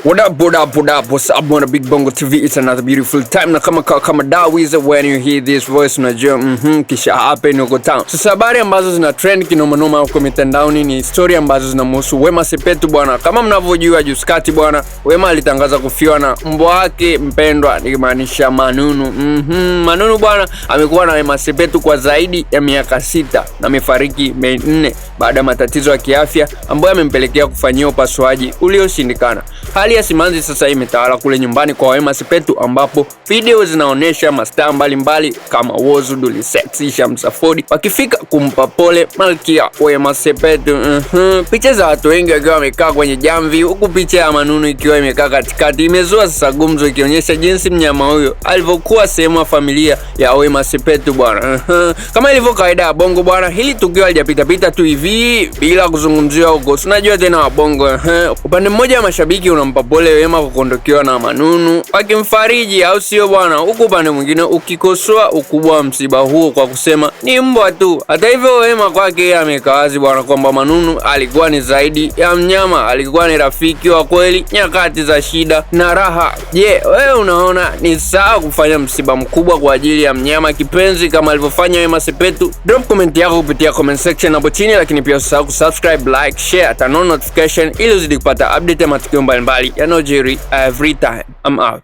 What up, what's up, on Big Bongo TV? It's another beautiful time. Na kama Dawiz, when you hear this voice unajua kisha happen uko town. Sasa habari ambazo zina trend kinoma huko mitandaoni ni story ambazo zinamhusu Wema Sepetu bwana. Kama mnavyojua juskati bwana, Wema alitangaza kufiwa na mbwa wake mpendwa, nikimaanisha Manunu. Manunu bwana amekuwa na Wema Sepetu kwa zaidi ya miaka 6 na amefariki Mei 4 baada ya matatizo ya kiafya ambayo yamempelekea kufanyia upasuaji ulioshindikana. Hali ya simanzi sasa imetawala kule nyumbani kwa Wema Sepetu, ambapo video zinaonyesha mastaa mbalimbali kama Whozu, Dully Sexy, Shamsa Ford wakifika kumpa pole Malkia Wema Sepetu. Picha za watu wengi wakiwa wamekaa kwenye jamvi, huku picha ya Manunu ikiwa imekaa katikati imezua sasa gumzo, ikionyesha jinsi mnyama huyo alivyokuwa sehemu ya familia ya Wema Sepetu bwana. Kama ilivyo kawaida ya Bongo bwana, hili tukio halijapita tu hivi bila kuzungumziwa huko. Unajua tena wa Bongo, upande mmoja wa mashabiki unampa pole Wema kwa kuondokewa na Manunu wakimfariji, au sio bwana, huku upande mwingine ukikosoa ukubwa wa msiba huo kwa kusema ni mbwa tu. Hata hivyo Wema kwake ameweka wazi bwana kwamba Manunu alikuwa ni zaidi ya mnyama, alikuwa ni rafiki wa kweli nyakati za shida na raha. Je, wewe unaona ni sawa kufanya msiba mkubwa kwa ajili ya mnyama kipenzi kama alivyofanya Wema Sepetu? Drop comment yako kupitia comment section hapo chini, lakini pia usisahau kusubscribe, like, share, turn on notification ili uzidi kupata update ya matukio mbalimbali yanayojiri every time. I'm out.